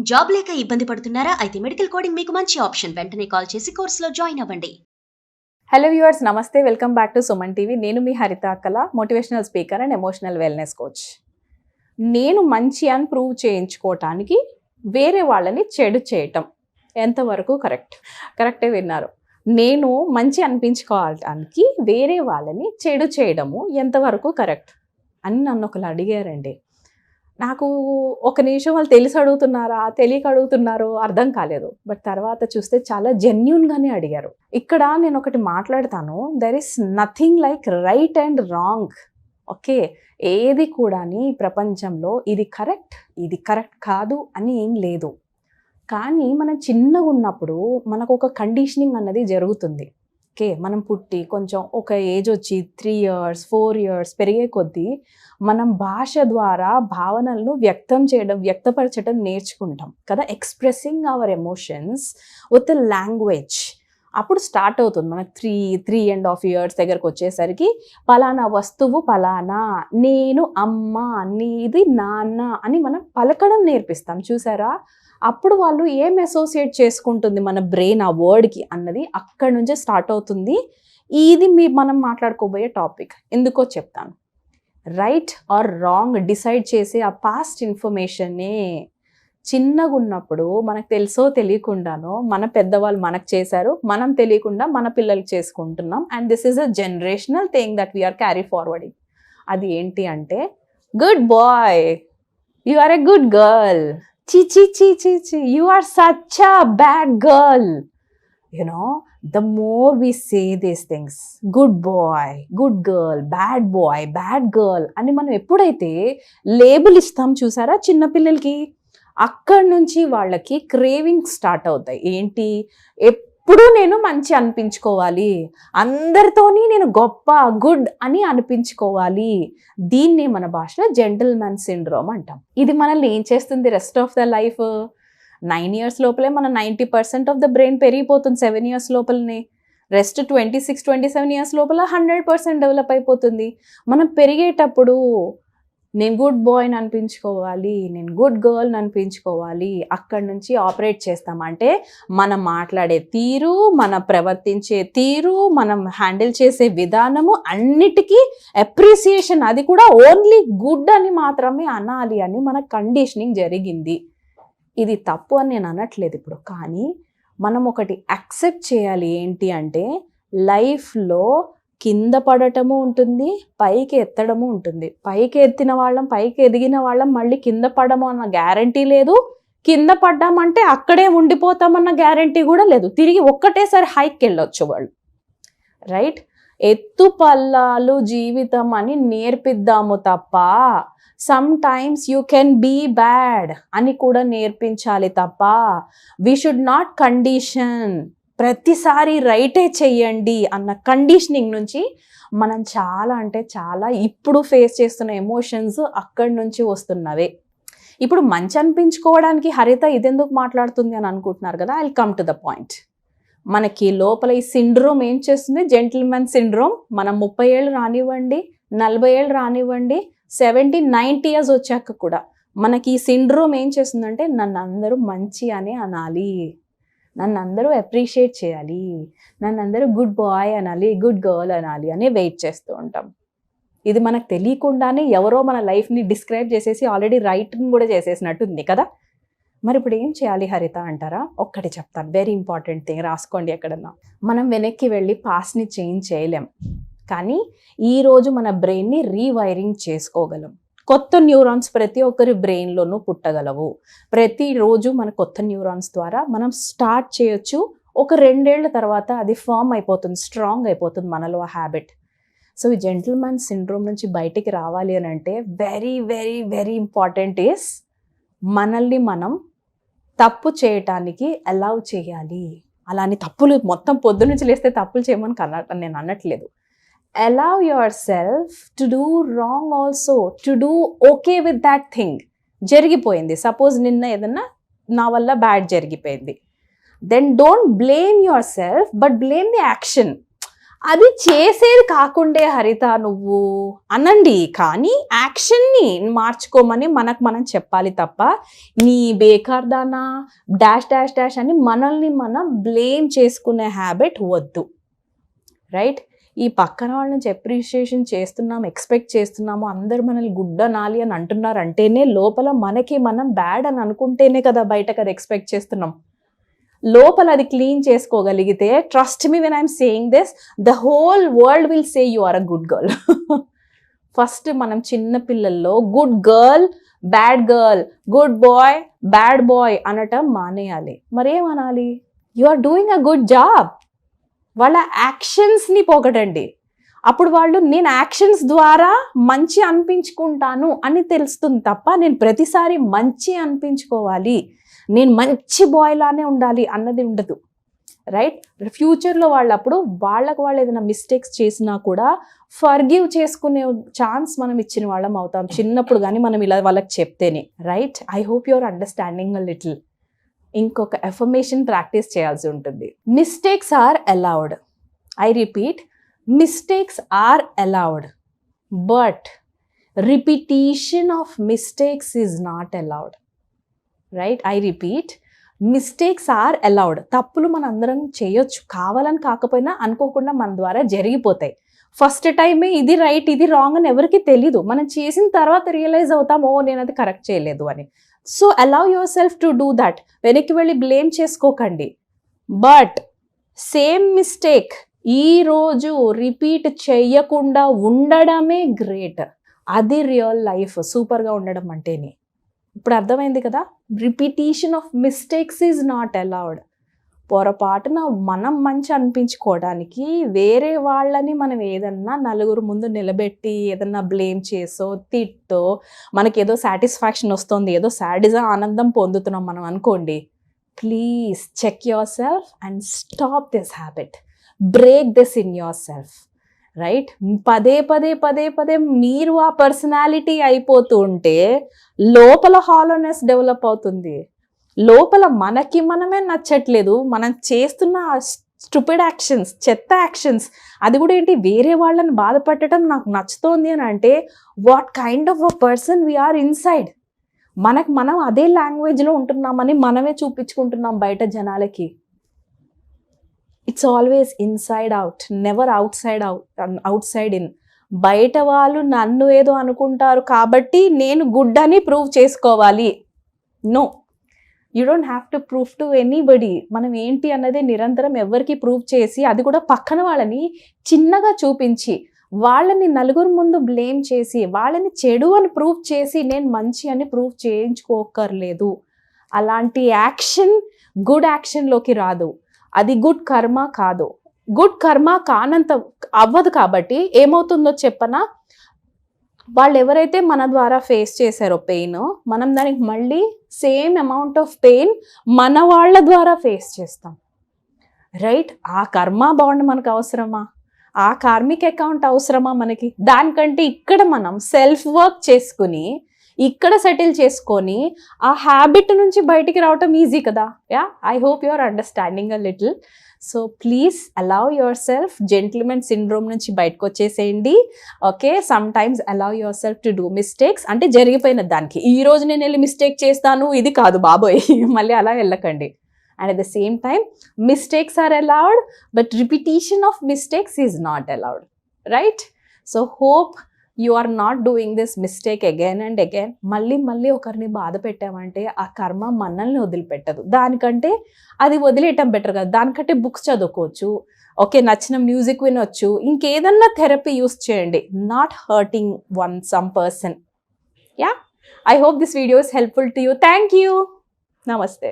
Job లేక ఇబ్బంది పడుతున్నారా? అయితే మెడికల్ కోడింగ్ మీకు మంచి ఆప్షన్. వెంటనే కాల్ చేసి కోర్సులో జాయిన్ అవ్వండి. హలో వ్యూవర్స్, నమస్తే. Welcome back to Suman TV. నేను మీ హరిత అక్కల, motivational speaker and emotional wellness coach. నేను మంచి అని ప్రూవ్ చేయించుకోవటానికి వేరే వాళ్ళని చెడు చేయటం ఎంతవరకు కరెక్టే విన్నారు. నేను మంచి అనిపించుకోవటానికి వేరే వాళ్ళని చెడు చేయడము ఎంతవరకు కరెక్ట్ అని నన్ను ఒకరు అడిగారండి. నాకు ఒక నిమిషం వాళ్ళు తెలిసి అడుగుతున్నారా తెలియక అడుగుతున్నారో అర్థం కాలేదు. బట్ తర్వాత చూస్తే చాలా జెన్యూన్గానే అడిగారు. ఇక్కడ నేను ఒకటి మాట్లాడతాను, there is nothing like right and wrong. Okay, ఏది కూడా ప్రపంచంలో ఇది కరెక్ట్ కాదు అని ఏం లేదు. కానీ మనం చిన్నగా ఉన్నప్పుడు మనకు ఒక కండిషనింగ్ అన్నది జరుగుతుంది. ఓకే, మనం పుట్టి కొంచెం ఒక ఏజ్ వచ్చి 3 years 4 years పెరిగే కొద్దీ మనం భాష ద్వారా భావనలను వ్యక్తపరచడం నేర్చుకుంటాం కదా. Expressing hour emotions with language అప్పుడు స్టార్ట్ అవుతుంది. మనకు 3.5 years దగ్గరకు వచ్చేసరికి పలానా వస్తువు పలానా, నేను అమ్మ, నీది నాన్న అని మనం పలకడం నేర్పిస్తాం. చూసారా, అప్పుడు వాళ్ళు ఏం అసోసియేట్ చేసుకుంటుంది మన బ్రెయిన్ ఆ వర్డ్కి అన్నది అక్కడి నుంచే స్టార్ట్ అవుతుంది. ఇది మనం మాట్లాడుకోబోయే టాపిక్. ఎందుకో చెప్తాను. రైట్ ఆర్ రాంగ్ డిసైడ్ చేసే ఆ పాస్ట్ ఇన్ఫర్మేషన్నే చిన్నగా ఉన్నప్పుడు మనకు తెలుసో తెలియకుండానో మన పెద్దవాళ్ళు మనకు చేశారు, మనం తెలియకుండా మన పిల్లలకి చేసుకుంటున్నాం. And this is a generational thing that we are carry forwarding. అది ఏంటి అంటే, good boy, you are a good girl, chi, you are such a bad girl. You know, the more we say these things, good boy, good girl, bad girl అని మనం ఎప్పుడైతే label ఇస్తాం చూసారా చిన్నపిల్లలకి, అక్కడి నుంచి వాళ్ళకి క్రేవింగ్ స్టార్ట్ అవుతాయి. ఏంటి, ఎప్పుడు నేను మంచి అనిపించుకోవాలి, అందరితోని నేను గొప్ప గుడ్ అని అనిపించుకోవాలి. దీన్ని మన భాషలో జెంటిల్మెన్ సిండ్రోమ్ అంటాం. ఇది మనల్ని ఏం చేస్తుంది rest of the life? 9 years లోపలే మన 90% ఆఫ్ ద బ్రెయిన్ పెరిగిపోతుంది. 7 years లోపలనే రెస్ట్ 26-27 years లోపల 100% డెవలప్ అయిపోతుంది. మనం పెరిగేటప్పుడు నేను గుడ్ బాయ్ని అనిపించుకోవాలి, నేను గుడ్ గర్ల్ని అనిపించుకోవాలి, అక్కడి నుంచి ఆపరేట్ చేస్తాం. అంటే మనం మాట్లాడే తీరు, మన ప్రవర్తించే తీరు, మనం హ్యాండిల్ చేసే విధానము అన్నిటికీ అప్రిసియేషన్, అది కూడా ఓన్లీ గుడ్ అని మాత్రమే అనాలి అని మన కండిషనింగ్ జరిగింది. ఇది తప్పు అని నేను అనట్లేదు ఇప్పుడు. కానీ మనం ఒకటి యాక్సెప్ట్ చేయాలి. ఏంటి అంటే, లైఫ్లో కింద పడటము ఉంటుంది, పైకి ఎత్తడము ఉంటుంది. పైకి ఎత్తిన వాళ్ళం, పైకి ఎదిగిన వాళ్ళం మళ్ళీ కింద పడము అన్న గ్యారంటీ లేదు. కింద పడ్డామంటే అక్కడే ఉండిపోతామన్న గ్యారంటీ కూడా లేదు. తిరిగి ఒక్కటేసారి హైకి వెళ్ళొచ్చు వాళ్ళు. రైట్, ఎత్తు పల్లాలు జీవితం అని నేర్పిద్దాము తప్ప sometimes you can be bad అని కూడా నేర్పించాలి తప్ప వీ షుడ్ నాట్ కండిషన్ ప్రతిసారి రైటే చెయ్యండి అన్న కండిషనింగ్ నుంచి మనం చాలా అంటే చాలా ఇప్పుడు ఫేస్ చేస్తున్న ఎమోషన్స్ అక్కడి నుంచి వస్తున్నవే. ఇప్పుడు మంచి అనిపించుకోవడానికి హరిత ఇదెందుకు మాట్లాడుతుంది అని అనుకుంటున్నారు కదా. I will come to the point. మనకి లోపల ఈ సిండ్రోమ్ ఏం చేస్తుంది? Gentlemen syndrome. మనం 30 ఏళ్ళు రానివ్వండి, 40 ఏళ్ళు రానివ్వండి, 70-90 years వచ్చాక కూడా మనకి ఈ సిండ్రోమ్ ఏం చేస్తుందంటే, నన్ను అందరూ మంచి అని అనాలి, నన్ను అందరూ అప్రిషియేట్ చేయాలి, నన్ను అందరూ గుడ్ బాయ్ అనాలి, గుడ్ గర్ల్ అనాలి అని వెయిట్ చేస్తూ ఉంటాం. ఇది మనకు తెలియకుండానే ఎవరో మన లైఫ్ని డిస్క్రైబ్ చేసేసి ఆల్రెడీ రైటింగ్ కూడా చేసేసినట్టుంది కదా. మరి ఇప్పుడు ఏం చేయాలి హరిత అంటారా? ఒక్కటి చెప్తాను, వెరీ ఇంపార్టెంట్ థింగ్, రాసుకోండి ఎక్కడన్నా. మనం వెనక్కి వెళ్ళి పాస్ట్ని చేంజ్ చేయలేం, కానీ ఈరోజు మన బ్రెయిన్ని రీవైరింగ్ చేసుకోగలం. కొత్త న్యూరాన్స్ ప్రతి ఒక్కరి బ్రెయిన్లోనూ పుట్టగలవు. ప్రతిరోజు మన కొత్త న్యూరాన్స్ ద్వారా మనం స్టార్ట్ చేయొచ్చు. ఒక 2 ఏళ్ల తర్వాత అది ఫామ్ అయిపోతుంది, స్ట్రాంగ్ అయిపోతుంది మనలో ఆ హ్యాబిట్. సో ఈ జెంటిల్మెన్ సిండ్రోమ్ నుంచి బయటికి రావాలి అని అంటే very very very important is మనల్ని మనం తప్పు చేయటానికి అలౌ చేయాలి. అలాని తప్పులు మొత్తం పొద్దు నుంచి లేస్తే తప్పులు చేయమని నేను అనట్లేదు. Allow yourself to do wrong also, to do okay with that thing. జరిగిపోయింది, సపోజ్ నిన్న ఏదన్నా నా వల్ల బ్యాడ్ జరిగిపోయింది, then don't blame yourself but blame the action. అది చేసేది కాకుండే హరిత నువ్వు అనండి, కానీ యాక్షన్ని మార్చుకోమని మనం చెప్పాలి తప్ప నీ బేకార్దానా డాష్ డాష్ డాష్ అని మనల్ని మనం బ్లేమ్ చేసుకునే హ్యాబిట్ వద్దు. రైట్? ఈ పక్కన వాళ్ళ నుంచి అప్రిషియేషన్ చేస్తున్నాము, ఎక్స్పెక్ట్ చేస్తున్నాము, అందరు మనల్ని గుడ్ అనాలి అని అంటున్నారు అంటేనే లోపల మనకి మనం బ్యాడ్ అని అనుకుంటేనే కదా బయటకు అది ఎక్స్పెక్ట్ చేస్తున్నాం. లోపల అది క్లీన్ చేసుకోగలిగితే, trust me when I'm saying this, the whole world will say you are a good girl. First మనం చిన్న పిల్లల్లో good girl, bad girl, good boy, bad boy అనటం మానేయాలి. మరేమనాలి? You are doing a good job. వాళ్ళ యాక్షన్స్ని పొగడండి. అప్పుడు వాళ్ళు నేను యాక్షన్స్ ద్వారా మంచి అనిపించుకుంటాను అని తెలుస్తుంది తప్ప నేను ప్రతిసారి మంచి అనిపించుకోవాలి, నేను మంచి బాయ్ లానే ఉండాలి అన్నది ఉండదు. రైట్? ఫ్యూచర్లో వాళ్ళు ఏదైనా మిస్టేక్స్ చేసినా కూడా ఫర్గివ్ చేసుకునే ఛాన్స్ మనం ఇచ్చిన వాళ్ళం అవుతాం చిన్నప్పుడు, కానీ మనం ఇలా వాళ్ళకి చెప్తేనే. Right? I hope your understanding a little. ఇంకొక ఎఫర్మేషన్ ప్రాక్టీస్ చేయాల్సి ఉంటుంది. Mistakes are allowed. I repeat, mistakes are allowed, but repetition of mistakes is not allowed. Right? I repeat, mistakes are allowed. తప్పులు మన అందరం చేయొచ్చు, కావాలని కాకపోయినా అనుకోకుండా మన ద్వారా జరిగిపోతాయి. ఫస్ట్ టైమే ఇది రైట్ ఇది రాంగ్ అని ఎవరికి తెలీదు. మనం చేసిన తర్వాత రియలైజ్ అవుతాం, ఓ నేను అది కరెక్ట్ చేయలేదు అని. So allow yourself to do that. వెనక్కి వెళ్ళి బ్లేమ్ చేసుకోకండి. బట్ సేమ్ మిస్టేక్ ఈరోజు రిపీట్ చెయ్యకుండా ఉండడమే గ్రేట్. అది రియల్ లైఫ్, సూపర్గా ఉండడం అంటేనే. ఇప్పుడు అర్థమైంది కదా? Repetition of mistakes is not allowed. పొరపాటున మనం మంచి అనిపించుకోవడానికి వేరే వాళ్ళని మనం ఏదన్నా నలుగురు ముందు నిలబెట్టి ఏదన్నా బ్లేమ్ చేసో తిట్టో మనకి ఏదో సాటిస్ఫాక్షన్ వస్తుంది, ఏదో సాడిజం ఆనందం పొందుతున్నాం మనం అనుకోండి, please check yourself and stop this habit. Break this in yourself. Right? పదే పదే పదే పదే మీరు ఆ పర్సనాలిటీ అయిపోతూ ఉంటే లోపల హాలోనెస్ డెవలప్ అవుతుంది. లోపల మనకి మనమే నచ్చట్లేదు, మనం చేస్తున్న స్టూపిడ్ యాక్షన్స్, చెత్త యాక్షన్స్, అది కూడా ఏంటి వేరే వాళ్ళని బాధపెట్టడం నాకు నచ్చుతోంది అని అంటే what kind of a person we are inside. మనం అదే లాంగ్వేజ్లో ఉంటున్నామని మనమే చూపించుకుంటున్నాం బయట జనాలకి. It's always inside out, never outside in. బయట వాళ్ళు నన్ను ఏదో అనుకుంటారు కాబట్టి నేను గుడ్ అని ప్రూవ్ చేసుకోవాలి. No, you don't have to prove to anybody. మనం ఏంటి అన్నది నిరంతరం ఎవరికి ప్రూవ్ చేసి, అది కూడా పక్కన వాళ్ళని చిన్నగా చూపించి, వాళ్ళని నలుగురు ముందు బ్లేమ్ చేసి, వాళ్ళని చెడు అని ప్రూవ్ చేసి నేను మంచి అని ప్రూవ్ చేయించుకోకర్లేదు. అలాంటి యాక్షన్ గుడ్ యాక్షన్లోకి రాదు. అది గుడ్ కర్మ కాదు. గుడ్ కర్మ కానంత అవ్వదు. కాబట్టి ఏమవుతుందో చెప్పనా, వాళ్ళు ఎవరైతే మన ద్వారా ఫేస్ చేశారో పెయిన్, మనం దానికి మళ్ళీ సేమ్ అమౌంట్ ఆఫ్ పెయిన్ మన వాళ్ళ ద్వారా ఫేస్ చేస్తాం. రైట్? ఆ కర్మ బాండ్ మనకు అవసరమా? ఆ కార్మిక్ అకౌంట్ అవసరమా మనకి? దానికంటే ఇక్కడ మనం సెల్ఫ్ వర్క్ చేసుకుని ఇక్కడ సెటిల్ చేసుకొని ఆ హ్యాబిట్ నుంచి బయటికి రావటం ఈజీ కదా. Yeah, I hope you are understanding a little. So please allow yourself, gentlemen syndrome నుంచి బయటకు వచ్చేసేయండి. Okay, sometimes allow yourself to do mistakes. అంటే జరిగిపోయిన దానికి ఈ రోజు నేను వెళ్ళి మిస్టేక్ చేస్తాను ఇది కాదు బాబోయ్, మళ్ళీ అలా వెళ్ళకండి. And at the same time, mistakes are allowed, but repetition of mistakes is not allowed. Right? So hope you are not doing this mistake again and again. మళ్ళీ ఒకరిని బాధ పెట్టామంటే ఆ కర్మ మనల్ని వదిలిపెట్టదు. దానికంటే అది వదిలేయటం బెటర్ కదా. దానికంటే బుక్స్ చదువుకోవచ్చు, ఓకే, నచ్చిన మ్యూజిక్ వినొచ్చు, ఇంకేదన్నా థెరపీ యూస్ చేయండి. Not hurting some person. Yeah, I hope this video is helpful to you. Thank you. Namaste.